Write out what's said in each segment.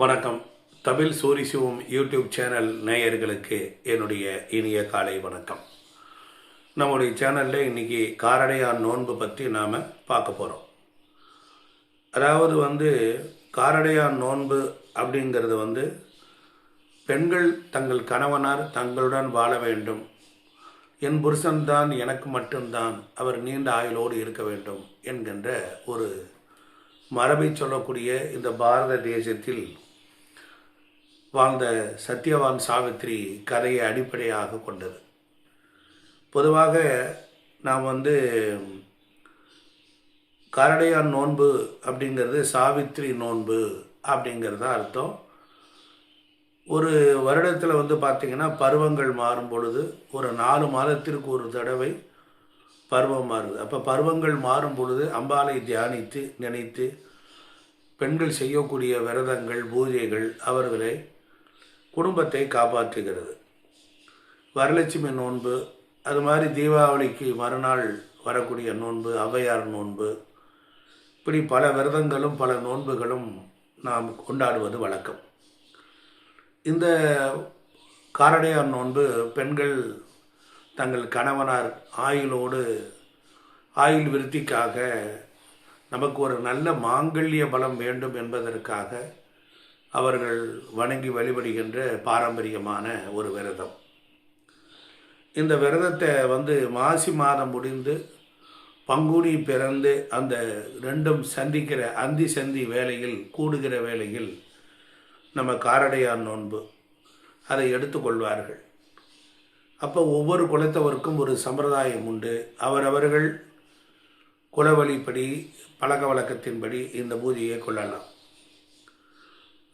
வணக்கம். தமிழ் சூரி சிவம் YouTube channel நேயர்களுக்கு என்னுடைய இனிய காலை வணக்கம். நம்முடைய சேனலில் இன்றைக்கி காரடையான் நோன்பு பற்றி நாம் பார்க்க போகிறோம். அதாவது காரடையான் நோன்பு அப்படிங்கிறது பெண்கள் தங்கள் கணவனார் தங்களுடன் வாழ வேண்டும், என் புருஷன்தான் எனக்கு மட்டும்தான், அவர் நீண்ட ஆயுளோடு இருக்க வேண்டும் என்கின்ற ஒரு மரபை சொல்லக்கூடிய இந்த பாரத தேசத்தில் வாழ்ந்த சத்யவான் சாவித்ரி கதையை அடிப்படையாக கொண்டது. பொதுவாக நாம் காரடையான் நோன்பு அப்படிங்கிறது சாவித்ரி நோன்பு அப்படிங்கிறது அர்த்தம். ஒரு வருடத்தில் பார்த்திங்கன்னா பருவங்கள் மாறும் பொழுது ஒரு 4 மாதத்திற்கு ஒரு தடவை பருவம் மாறுது. அப்போ பருவங்கள் மாறும் பொழுது அம்பாளை தியானித்து நினைத்து பெண்கள் செய்யக்கூடிய விரதங்கள் பூஜைகள் அவர்களை குடும்பத்தை காப்பாற்றுகிறது. வரலட்சுமி நோன்பு, அது மாதிரி தீபாவளிக்கு மறுநாள் வரக்கூடிய நோன்பு, ஔவையார் நோன்பு, இப்படி பல விரதங்களும் பல நோன்புகளும் நாம் கொண்டாடுவது வழக்கம். இந்த காரடையான் நோன்பு பெண்கள் தங்கள் கணவனார் ஆயுள் விருத்திக்காக, நமக்கு ஒரு நல்ல மாங்கல்ய பலம் வேண்டும் என்பதற்காக அவர்கள் வணங்கி வழிபடுகின்ற பாரம்பரியமான ஒரு விரதம். இந்த விரதத்தை மாசி மாதம் முடிந்து பங்குனி பிறந்து அந்த ரெண்டும் சந்திக்கிற சந்தி வேளையில் கூடுகிற வேளையில் நம்ம காரடையான் நோன்பு அதை எடுத்துக்கொள்வார்கள். அப்போ ஒவ்வொரு குலத்தவருக்கும் ஒரு சம்பிரதாயம் உண்டு. அவரவர்கள் குலவழிப்படி பழக்க வழக்கத்தின்படி இந்த பூஜையை கொள்ளலாம்.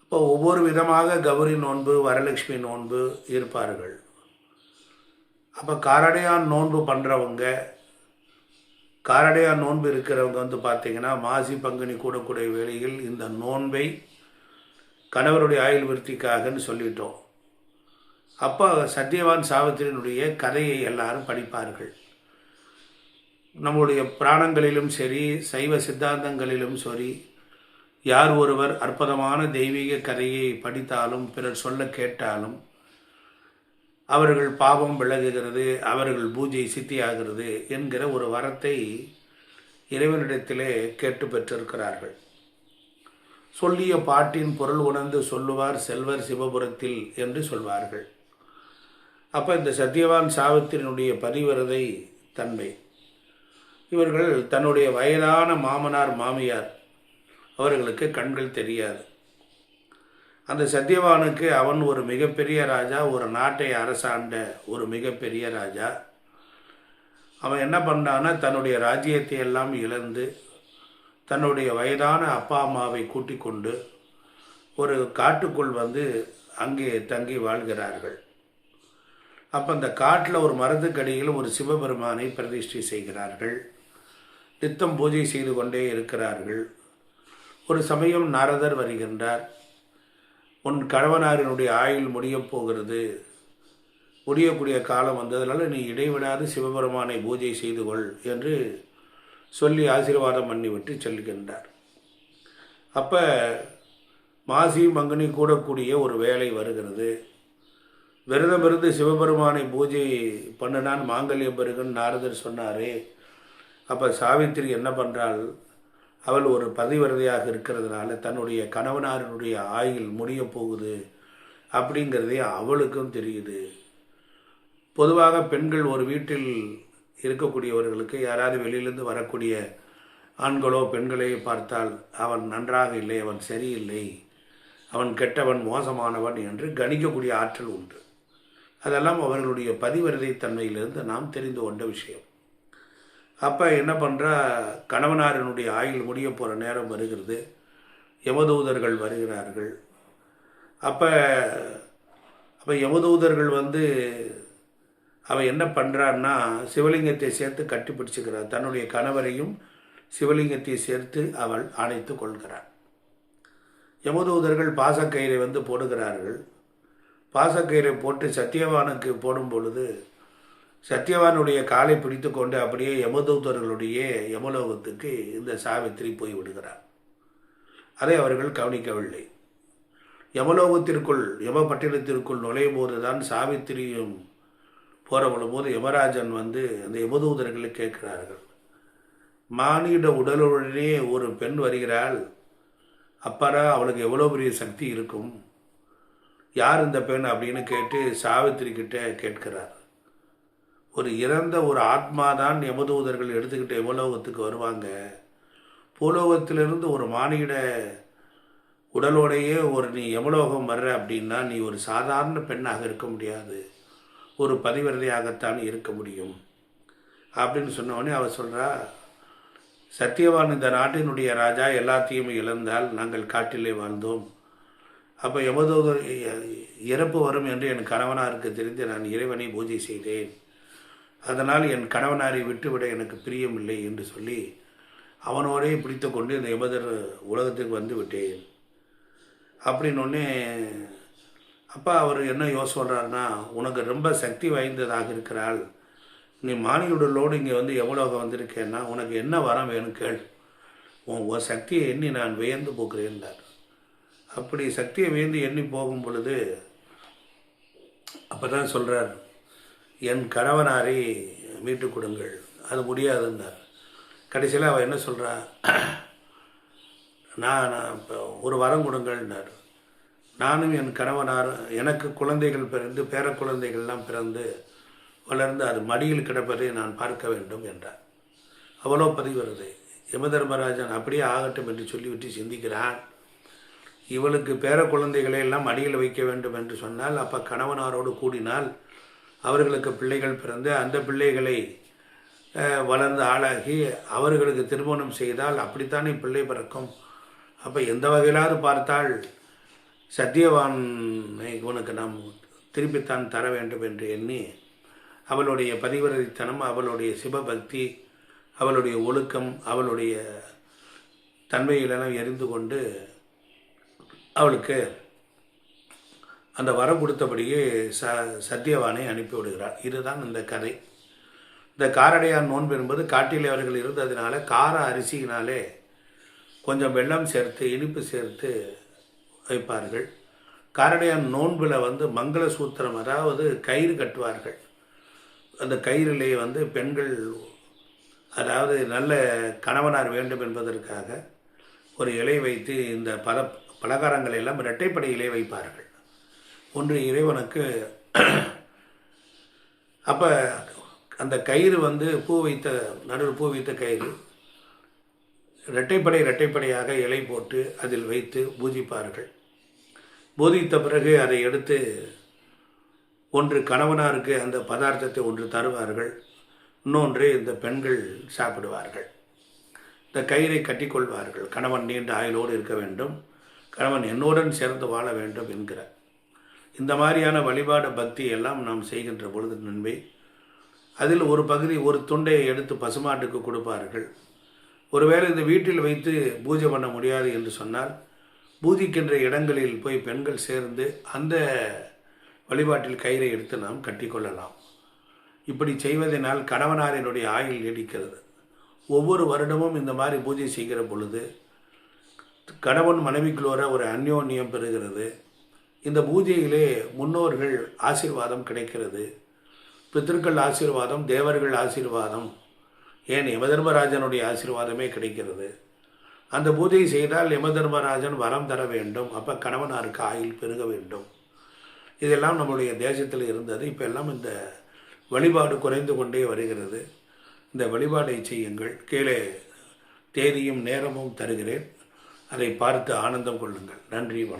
இப்போ ஒவ்வொரு விதமாக கௌரி நோன்பு, வரலட்சுமி நோன்பு இருப்பார்கள். அப்போ காரடையான் நோன்பு பண்ணுறவங்க, காரடையான் நோன்பு இருக்கிறவங்க பார்த்திங்கன்னா மாசி பங்குனி கூடக்கூடிய வேளையில் இந்த நோன்பை கணவருடைய ஆயுள் விருத்திக்காகன்னு சொல்லிட்டோம். அப்போ சத்யவான் சாவித்திரியினுடைய கதையை எல்லாரும் படிப்பார்கள். நம்முடைய புராணங்களிலும் சரி, சைவ சித்தாந்தங்களிலும் சரி, யார் ஒருவர் அற்புதமான தெய்வீக கதையை படித்தாலும் பிறர் சொல்ல கேட்டாலும் அவர்கள் பாவம் விலகுகிறது, அவர்கள் பூஜை சித்தியாகிறது என்கிற ஒரு வரத்தை இறைவனிடத்திலே கேட்டு பெற்றிருக்கிறார்கள். சொல்லிய பாட்டின் பொருள் உணர்ந்து சொல்லுவார் செல்வர் சிவபுரத்தில் என்று சொல்வார்கள். அப்போ இந்த சத்யவான் சாவித்திரியினுடைய பதிவிரதை தன்மை, இவர்கள் தன்னுடைய வயதான மாமனார் மாமியார் அவர்களுக்கு கண்கள் தெரியாது. அந்த சத்யவானுக்கு அவன் ஒரு மிகப்பெரிய ராஜா, ஒரு நாட்டை அரசாண்ட ஒரு மிகப்பெரிய ராஜா. அவன் என்ன பண்ணான்னா தன்னுடைய ராஜ்யத்தை எல்லாம் இழந்து தன்னுடைய வயதான அப்பா அம்மாவை கூட்டிக் கொண்டு ஒரு காட்டுக்குள் அங்கே தங்கி வாழ்கிறார்கள். அப்போ அந்த காட்டில் ஒரு மரத்துக்கடியில் ஒரு சிவபெருமானை பிரதிஷ்டை செய்கிறார்கள். நித்தம் பூஜை செய்து கொண்டே இருக்கிறார்கள். ஒரு சமயம் நாரதர் வருகின்றார். உன் கணவனாரினுடைய ஆயுள் முடியப் போகிறது, முடியக்கூடிய காலம் வந்ததுனால நீ இடைவிடாது சிவபெருமானை பூஜை செய்து கொள் என்று சொல்லி ஆசீர்வாதம் பண்ணிவிட்டு செல்கின்றார். அப்போ மாசி மங்கனி கூடக்கூடிய ஒரு வேலை வருகிறது. விரதமிருந்து சிவபெருமானை பூஜை பண்ணினான் மாங்கல்யம் பெருகன்னு நாரதர் சொன்னாரே. அப்போ சாவித்திரி என்ன பண்ணுறாள், அவள் ஒரு பதிவிரதையாக இருக்கிறதுனால தன்னுடைய கணவனாரினுடைய ஆயுள் முடிய போகுது அப்படிங்கிறதே அவளுக்கும் தெரியுது. பொதுவாக பெண்கள் ஒரு வீட்டில் இருக்கக்கூடியவர்களுக்கு யாராவது வெளியிலிருந்து வரக்கூடிய ஆண்களோ பெண்களையோ பார்த்தால் அவன் நன்றாக இல்லை, அவன் சரியில்லை, அவன் கெட்டவன் மோசமானவன் என்று கணிக்கக்கூடிய ஆற்றல் உண்டு. அதெல்லாம் அவர்களுடைய பதிவிரதை தன்மையிலிருந்து நாம் தெரிந்து கொண்ட விஷயம். அப்போ என்ன பண்ணுறா, கணவனாரினுடைய ஆயுள் முடிய போகிற நேரம் வருகிறது. யமதூதர்கள் வருகிறார்கள். அப்போ யமதூதர்கள் அவன் என்ன பண்ணுறான்னா சிவலிங்கத்தை சேர்த்து கட்டி பிடிச்சிக்கிறார். தன்னுடைய கணவரையும் சிவலிங்கத்தை சேர்த்து அவள் அணைத்து கொள்கிறார். யமதூதர்கள் பாசக்கயிறை போடுகிறார்கள். பாசக்கயிறை போட்டு சத்தியவானுக்கு போடும் பொழுது சத்யவானுடைய காலை பிடித்து கொண்டு அப்படியே யமதூதர்களுடைய யமலோகத்துக்கு இந்த சாவித்திரி போய் விடுகிறார். அதை அவர்கள் கவனிக்கவில்லை. யமலோகத்திற்குள் யமபட்டினத்திற்குள் நுழையும் போது தான் சாவித்திரியும் போது யமராஜன் வந்து அந்த யமதூதர்களை கேட்கிறார்கள், மானிட உடலுடனே ஒரு பெண் வருகிறாள், அப்பறா அவளுக்கு எவ்வளோ பெரிய சக்தி இருக்கும், யார் இந்த பெண் அப்படின்னு கேட்டு சாவித்திரி கிட்ட கேட்கிறார். ஒரு இறந்த ஒரு ஆத்மாதான் யமதூதர்கள் எடுத்துக்கிட்டு யமலோகத்துக்கு வருவாங்க, பூலோகத்திலிருந்து ஒரு மானிட உடலோடையே நீ யமலோகம் வர்ற அப்படின்னா நீ ஒரு சாதாரண பெண்ணாக இருக்க முடியாது, ஒரு பதிவிரதையாகத்தான் இருக்க முடியும் அப்படின்னு சொன்னவொடனே அவர் சொல்கிறா, சத்தியவான் இந்த நாட்டினுடைய ராஜா எல்லாத்தையும் இழந்தால் நாங்கள் காட்டிலே வாழ்ந்தோம், அப்போ யமதூதர் இறப்பு வரும் என்று என் கணவனாருக்கு தெரிந்து நான் இறைவனை பூஜை செய்தேன், அதனால் என் கணவனாரை விட்டுவிட எனக்கு பிரியமில்லை என்று சொல்லி அவனோடே பிடித்து கொண்டு இந்த யமதர் உலகத்துக்கு வந்து விட்டேன் அப்படின்னொன்னே. அப்பா அவர் என்ன சொல்கிறாருன்னா, உனக்கு ரொம்ப சக்தி வாய்ந்ததாக இருக்கிறாள், நீ மானியுடலோடு இங்கே வந்து எவ்வளோக வந்திருக்கேன்னா உனக்கு என்ன வரம் வேணும் கேள், உன் சக்தியை எண்ணி நான் வியந்து போகிறேன்டார். அப்படி சக்தியை வியந்து எண்ணி போகும் பொழுது அப்போ தான் சொல்கிறார், என் கணவனாரை மீட்டு கொடுங்கள், அது முடியாதுன்னார். கடைசியில் அவள் என்ன சொல்கிறா, நான் இப்போ ஒரு வரம் கொடுங்கள்னார். நானும் என் கணவனார் எனக்கு குழந்தைகள் பிறந்து பேர குழந்தைகள்லாம் பிறந்து வளர்ந்து அது மடியில் கிடப்பதை நான் பார்க்க வேண்டும் என்றார். அவ்வளோ பதிவிரதை. யமதர்மராஜன் அப்படியே ஆகட்டும் என்று சொல்லிவிட்டு சிந்திக்கிறான், இவளுக்கு பேர குழந்தைகளை எல்லாம் மடியில் வைக்க வேண்டும் என்று சொன்னால் அப்போ கணவனாரோடு கூடினால் அவர்களுக்கு பிள்ளைகள் பிறந்து அந்த பிள்ளைகளை வளர்ந்து ஆளாகி அவர்களுக்கு திருமணம் செய்தால் அப்படித்தானே பிள்ளை பிறக்கும். அப்போ எந்த வகையிலாவது பார்த்தால் சத்தியவானை உனக்கு நாம் திருப்பித்தான் தர வேண்டும் என்று எண்ணி அவளுடைய பதிவிரதைத்தனம், அவளுடைய சிவபக்தி, அவளுடைய ஒழுக்கம், அவளுடைய தன்மையிலெல்லாம் எரிந்து கொண்டு அவளுக்கு அந்த வரம் கொடுத்தபடியே சத்தியவானை அனுப்பிவிடுகிறார். இதுதான் இந்த கதை. இந்த காரடையான் நோன்பு என்பது காட்டிலே அவர்கள் இருந்ததினால கார அரிசியினாலே கொஞ்சம் வெல்லம் சேர்த்து இனிப்பு சேர்த்து வைப்பார்கள். காரடையான் நோன்பில் வந்து மங்கள சூத்திரம், அதாவது கயிறு கட்டுவார்கள். அந்த கயிறிலே வந்து பெண்கள், அதாவது நல்ல கணவனார் வேண்டும் என்பதற்காக ஒரு இலை வைத்து இந்த பலகாரங்களை எல்லாம் இரட்டைப்படை இலை வைப்பார்கள். ஒன்று இறைவனுக்கு, அப்போ அந்த கயிறு வந்து நடுவில் பூ வைத்த கயிறு இரட்டைப்படையாக இலை போட்டு அதில் வைத்து பூஜிப்பார்கள். பூஜித்த பிறகு அதை எடுத்து ஒன்று கணவனாருக்கு அந்த பதார்த்தத்தை ஒன்று தருவார்கள், இன்னொன்று இந்த பெண்கள் சாப்பிடுவார்கள். இந்த கயிறை கட்டிக்கொள்வார்கள். கணவன் நீண்ட ஆயுளோடு இருக்க வேண்டும், கணவன் என்னுடன் சேர்ந்து வாழ வேண்டும் என்கிற இந்த மாதிரியான வழிபாடு பக்தி எல்லாம் நாம் செய்கின்ற பொழுது நன்மை. அதில் ஒரு பகுதி, ஒரு துண்டை எடுத்து பசுமாட்டுக்கு கொடுப்பார்கள். ஒருவேளை இந்த வீட்டில் வைத்து பூஜை பண்ண முடியாது என்று சொன்னால் பூஜிக்கின்ற இடங்களில் போய் பெண்கள் சேர்ந்து அந்த வழிபாட்டில் கயிறை எடுத்து நாம் கட்டிக்கொள்ளலாம். இப்படி செய்வதனால் கணவனாரினுடைய ஆயுள் நீடிக்கிறது. ஒவ்வொரு வருடமும் இந்த மாதிரி பூஜை செய்கிற பொழுது கணவன் மனைவிக்குள்ளோர ஒரு அந்யோன்யம் பெறுகிறது. இந்த பூஜையிலே முன்னோர்கள் ஆசீர்வாதம் கிடைக்கிறது, பித்திருக்கள் ஆசீர்வாதம், தேவர்கள் ஆசீர்வாதம், ஏன் யமதர்மராஜனுடைய ஆசீர்வாதமே கிடைக்கிறது. அந்த பூஜை செய்தால் யமதர்மராஜன் வரம் தர வேண்டும், அப்போ கணவனாருக்கு ஆயுள் பெருக வேண்டும். இதெல்லாம் நம்முடைய தேசத்தில் இருந்தது. இப்போ எல்லாம் இந்த வழிபாடு குறைந்து கொண்டே வருகிறது. இந்த வழிபாடை செய்யுங்கள். கீழே தேதியும் நேரமும் தருகிறேன், அதை பார்த்து ஆனந்தம் கொள்ளுங்கள். நன்றி.